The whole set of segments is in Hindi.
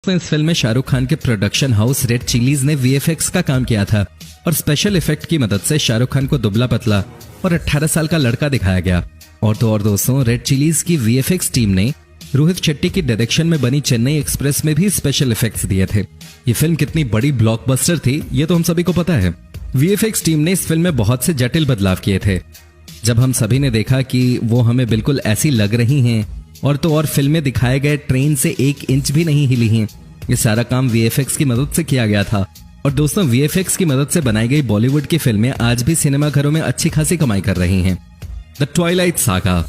तो इस फिल्म में शाहरुख खान के प्रोडक्शन हाउस रेड चिलीज ने वीएफएक्स का काम किया था और स्पेशल इफेक्ट की मदद से शाहरुख खान को दुबला पतला और 18 साल का लड़का दिखाया गया। और तो और दोस्तों, रेड चिलीज की वीएफएक्स टीम ने रोहित शेट्टी की डायरेक्शन में बनी चेन्नई एक्सप्रेस में भी स्पेशल इफेक्ट्स दिए थे। ये फिल्म कितनी बड़ी ब्लॉकबस्टर थी ये तो हम सभी को पता है। वीएफएक्स टीम ने इस फिल्म में बहुत से जटिल बदलाव किए थे। जब हम सभी ने देखा कि वो हमें बिल्कुल ऐसी लग रही हैं और तो और फिल्म में दिखाए गए ट्रेन से 1 इंच भी नहीं हिली हैं। ये सारा काम वीएफएक्स की मदद से किया गया था। और दोस्तों, वीएफएक्स की मदद से बनाई गई बॉलीवुड की फिल्में आज भी सिनेमाघरों में अच्छी खासी कमाई कर रही हैं। The Twilight saga,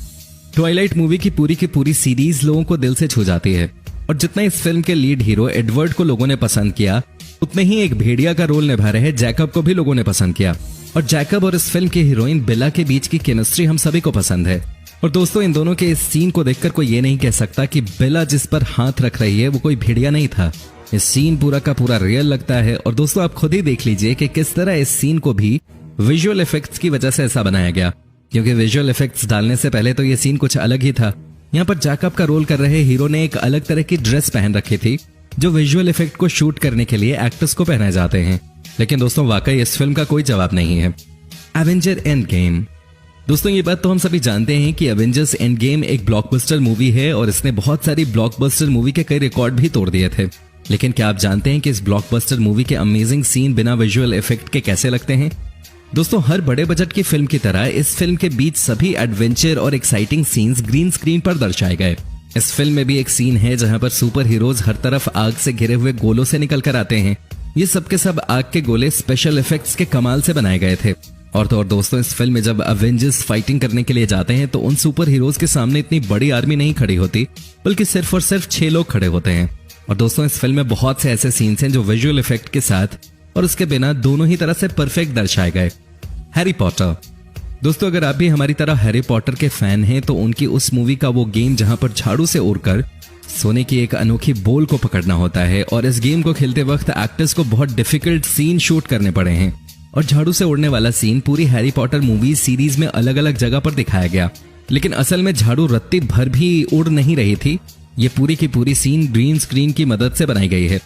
Twilight movie की पूरी सीरीज लोगों को दिल से छू जाती है। और जितना इस फिल्म के लीड हीरो एडवर्ड को लोगों ने पसंद किया, उतने ही एक भेड़िया का रोल निभा रहे जैकब को भी लोगों ने पसंद किया। और जैकब और इस फिल्म की हीरोइन बेला के बीच की केमिस्ट्री हम सभी को पसंद है। और दोस्तों, इन दोनों के इस सीन को देखकर कोई ये नहीं कह सकता कि बेला जिस पर हाथ रख रही है वो कोई भेड़िया नहीं था। इस सीन पूरा का पूरा रियल लगता है। और दोस्तों, आप खुद ही देख लीजिए कि किस तरह इस सीन को भी विजुअल इफेक्ट्स की वजह से ऐसा बनाया गया, क्योंकि विजुअल इफेक्ट्स डालने से पहले तो ये सीन कुछ अलग ही था। यहाँ पर जैकब का रोल कर रहे हीरो ने एक अलग तरह की ड्रेस पहन रखी थी जो विजुअल इफेक्ट को शूट करने के लिए एक्टर्स को पहनाए जाते हैं। लेकिन दोस्तों, वाकई इस फिल्म का कोई जवाब नहीं है। एवेंजर एंड गेम, दोस्तों ये बात तो हम सभी जानते हैं कि एवेंजर्स एंड गेम एक ब्लॉकबस्टर मूवी है और इसने बहुत सारी ब्लॉकबस्टर मूवी के कई रिकॉर्ड भी तोड़ दिए थे। लेकिन क्या आप जानते हैं कि इस ब्लॉकबस्टर मूवी के अमेजिंग सीन बिना विजुअल इफेक्ट के कैसे लगते हैं? दोस्तों, हर बड़े बजट की फिल्म की तरह इस फिल्म के बीच सभी एडवेंचर और एक्साइटिंग सीन्स ग्रीन स्क्रीन पर दर्शाए गए। इस फिल्म में भी एक सीन है जहां पर सुपर हीरोज हर तरफ आग से घिरे हुए गोलों से निकल कर आते हैं। ये सब के सब आग के गोले स्पेशल इफेक्ट्स के कमाल से बनाए गए थे। और तो और दोस्तों, इस फिल्म में जब अवेंजर्स फाइटिंग करने के लिए जाते हैं तो उन सुपर हीरोज के सामने इतनी बड़ी आर्मी नहीं खड़ी होती, बल्कि सिर्फ और सिर्फ 6 लोग खड़े होते हैं। और दोस्तों, इस फिल्म में बहुत से ऐसे सीन्स हैं जो विजुअल इफेक्ट के साथ और उसके बिना दोनों ही तरह से परफेक्ट दर्शाए गए। हैरी पॉटर, दोस्तों अगर आप भी हमारी तरह हैरी पॉटर के फैन हैं तो उनकी उस मूवी का वो गेम जहां पर झाड़ू से उड़कर सोने की एक अनोखी बॉल को पकड़ना होता है, और इस गेम को खेलते वक्त एक्टर्स को बहुत डिफिकल्ट सीन शूट करने पड़े हैं। और झाड़ू से उड़ने वाला सीन पूरी हैरी पॉटर मूवी सीरीज में अलग अलग जगह पर दिखाया गया, लेकिन असल में झाड़ू रत्ती भर भी उड़ नहीं रही थी। ये पूरी की पूरी सीन ग्रीन स्क्रीन की मदद से बनाई गई है।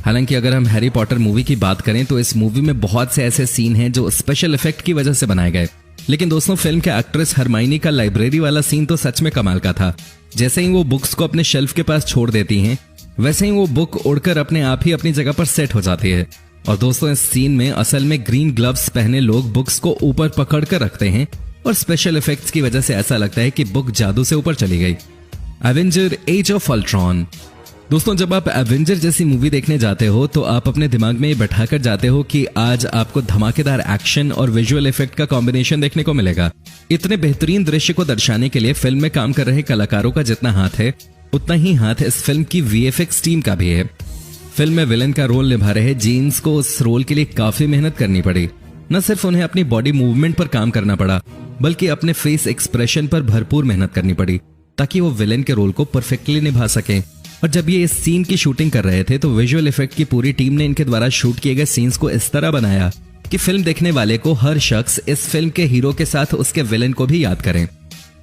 हालांकि अगर हम हैरी पॉटर मूवी की बात करें तो इस मूवी में बहुत से ऐसे सीन हैं जो स्पेशल इफेक्ट की वजह से बनाए गए। लेकिन दोस्तों, फिल्म के एक्ट्रेस हरमाइनी का लाइब्रेरी वाला सीन तो सच में कमाल का था। जैसे ही वो बुक्स को अपने शेल्फ के पास छोड़ देती हैं, वैसे ही वो बुक उड़कर अपने आप ही अपनी जगह पर सेट हो जाती है। और दोस्तों, इस सीन में असल में ग्रीन ग्लव्स पहने लोग बुक्स को ऊपर पकड़ कर रखते हैं और स्पेशल इफेक्ट्स की वजह से ऐसा लगता है कि बुक जादू से ऊपर चली गई। एवेंजर एज ऑफ अल्ट्रॉन, दोस्तों जब आप एवेंजर जैसी मूवी देखने जाते हो तो आप अपने दिमाग में ये बैठाकर जाते हो कि आज आपको धमाकेदार एक्शन और विजुअल इफेक्ट का कॉम्बिनेशन देखने को मिलेगा। इतने बेहतरीन दृश्य को दर्शाने के लिए फिल्म में काम कर रहे कलाकारों का जितना हाथ है, उतना ही हाथ इस फिल्म की वीएफएक्स टीम का भी है। फिल्म में विलन का रोल निभा रहे जेम्स को उस रोल के लिए काफी मेहनत करनी पड़ी। न सिर्फ उन्हें अपनी बॉडी मूवमेंट पर काम करना पड़ा, बल्कि अपने फेस एक्सप्रेशन पर भरपूर मेहनत करनी पड़ी ताकि वो विलन के रोल को परफेक्टली निभा सकें। और जब ये इस सीन की शूटिंग कर रहे थे तो विजुअल इफेक्ट की पूरी टीम ने इनके द्वारा शूट किए गए सीन्स को इस तरह बनाया कि फिल्म देखने वाले को हर शख्स इस फिल्म के हीरो के साथ उसके विलन को भी याद करें।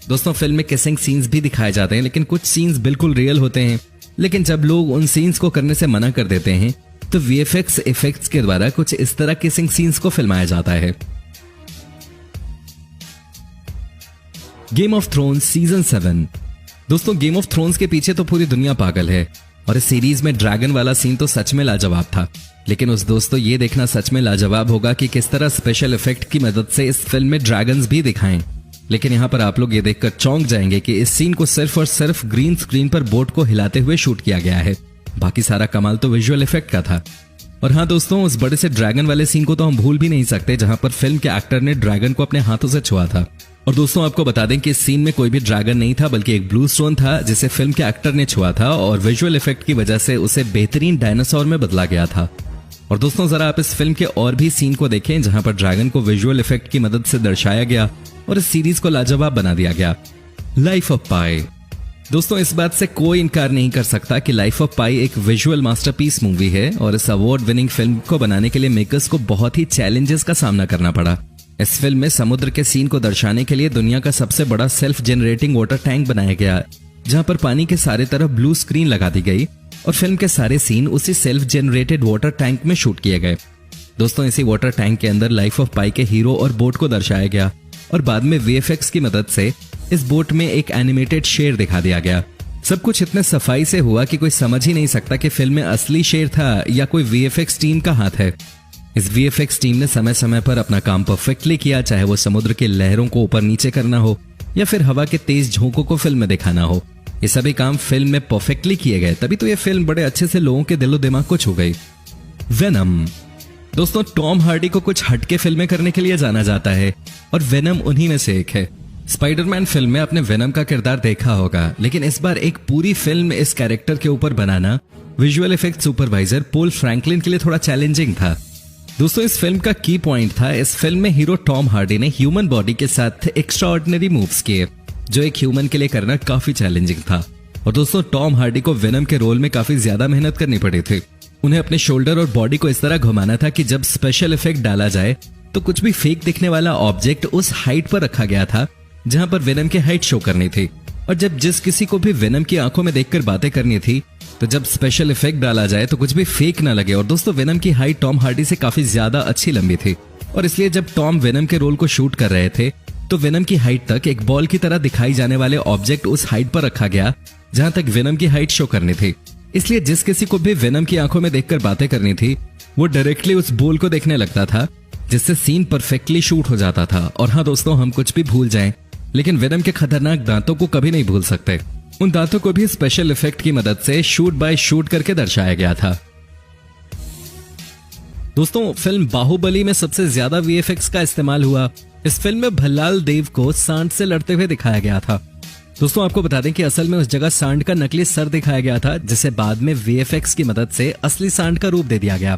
दोस्तों, फिल्म में किसिंग सीन्स भी दिखाए जाते हैं, लेकिन कुछ सीन्स बिल्कुल रियल होते हैं। लेकिन जब लोग उन सीन्स को करने से मना कर देते हैं तो वीएफएक्स इफेक्ट्स के द्वारा कुछ इस तरह किसिंग सीन्स को फिल्माया जाता है। गेम ऑफ थ्रोन्स सीजन 7, दोस्तों गेम ऑफ थ्रोन्स के पीछे तो पूरी दुनिया पागल है और इस सीरीज में ड्रैगन वाला सीन तो सच में लाजवाब था। लेकिन उस दोस्तों ये देखना सच में लाजवाब होगा कि किस तरह स्पेशल इफेक्ट की मदद से इस फिल्म में ड्रैगन्स भी दिखाएं। लेकिन यहाँ पर आप लोग ये देखकर चौंक जाएंगे कि इस सीन को सिर्फ और सिर्फ ग्रीन स्क्रीन पर बोट को हिलाते हुए शूट किया गया है। बाकी सारा कमाल तो विजुअल इफेक्ट का था। और हाँ दोस्तों, उस बड़े से ड्रैगन वाले सीन को तो हम भूल भी नहीं सकते जहां पर फिल्म के एक्टर ने ड्रैगन को अपने हाथों से छुआ था। और दोस्तों आपको बता दें कि इस सीन में कोई भी ड्रैगन नहीं था, बल्कि एक ब्लू स्टोन था जिसे फिल्म के एक्टर ने छुआ था और विजुअल इफेक्ट की वजह से उसे बेहतरीन डायनासोर में बदला गया था। और दोस्तों जरा आप इस फिल्म के और भी सीन को देखें जहां पर ड्रैगन को विजुअल इफेक्ट की मदद से दर्शाया गया और इस सीरीज को लाजवाब बना दिया गया। लाइफ ऑफ पाई, दोस्तों इस बात से कोई इनकार नहीं कर सकता कि लाइफ ऑफ पाई एक विजुअल मास्टरपीस मूवी है और इस अवार्ड विनिंग फिल्म को बनाने के लिए मेकर्स को बहुत ही चैलेंजेस का सामना करना पड़ा। इस फिल्म में समुद्र के सीन को दर्शाने के लिए दुनिया का सबसे बड़ा सेल्फ जनरेटिंग वाटर टैंक बनाया गया, जहां पर पानी के सारे तरफ ब्लू स्क्रीन लगा दी गई और फिल्म के सारे सीन उसी सेल्फ जनरेटेड वाटर टैंक में शूट किए गए। दोस्तों इसी वाटर टैंक के अंदर लाइफ ऑफ पाई के हीरो और बोट को दर्शाया गया और बाद में वीएफएक्स की मदद से इस बोट में एक एनिमेटेड शेर दिखा दिया गया। सब कुछ इतने सफाई से हुआ कि कोई समझ ही नहीं सकता कि फिल्म में असली शेर था या कोई वीएफएक्स टीम का हाथ है। इस वीएफएक्स टीम ने समय समय पर अपना काम परफेक्टली किया, चाहे वो समुद्र की लहरों को ऊपर नीचे करना हो या फिर हवा के तेज झोंकों को फिल्म में दिखाना हो। ये सभी काम फिल्म में परफेक्टली किए गए, तभी तो ये फिल्म बड़े अच्छे से लोगों के दिलो दिमाग को छू गई। वेनम। दोस्तों टॉम हार्डी को कुछ हटके फिल्में करने के लिए जाना जाता है और वेनम उन्हीं में से एक है। स्पाइडरमैन फिल्म में आपने वेनम का किरदार देखा होगा, लेकिन इस बार एक पूरी फिल्म इस कैरेक्टर के ऊपर बनाना visual effect supervisor Paul Franklin के लिए थोड़ा चैलेंजिंग था। दोस्तों इस फिल्म का की पॉइंट था, इस फिल्म में हीरो टॉम हार्डी ने ह्यूमन बॉडी के साथ एक्स्ट्राऑर्डिनरी मूव्स किए, जो एक ह्यूमन के लिए करना काफी चैलेंजिंग था। और दोस्तों टॉम हार्डी को वेनम के रोल में काफी ज्यादा मेहनत करनी पड़ी थी। उन्हें अपने शोल्डर और बॉडी को इस तरह घुमाना था कि जब स्पेशल इफेक्ट डाला जाए तो कुछ भी फेक दिखने वाला ऑब्जेक्ट उस हाइट पर रखा गया था जहां पर वेनम की हाइट शो करनी थी। और जब जिस किसी को भी वेनम की आंखों में देखकर बातें करनी थी, तो जब स्पेशल इफेक्ट डाला जाए तो कुछ भी फेक ना लगे। और दोस्तों वेनम की हाइट टॉम हार्डी से काफी ज्यादा अच्छी लंबी थी, और इसलिए जब टॉम वेनम के रोल को शूट कर रहे थे तो वेनम की हाइट तक एक बॉल की तरह दिखाई जाने वाले ऑब्जेक्ट उस हाइट पर रखा गया जहां तक वेनम की हाइट शो करनी थी। इसलिए जिस किसी को भी वेनम की आंखों में देखकर बातें करनी थी, वो डायरेक्टली उस बॉल को देखने लगता था, जिससे सीन परफेक्टली शूट हो जाता था। और हाँ दोस्तों, हम कुछ भी भूल जाएं, लेकिन वेनम के खतरनाक दांतों को कभी नहीं भूल सकते। उन दांतों को भी स्पेशल इफेक्ट की मदद से शूट बाय शूट करके दर्शाया गया था। दोस्तों फिल्म बाहुबली में सबसे ज्यादा वीएफएक्स का इस्तेमाल हुआ। इस फिल्म में भल्लाल देव को सांड से लड़ते हुए दिखाया गया था। दोस्तों आपको बता दें कि असल में उस जगह सांड का नकली सर दिखाया गया था, जिसे बाद में वीएफएक्स की मदद से असली सांड का रूप दे दिया गया।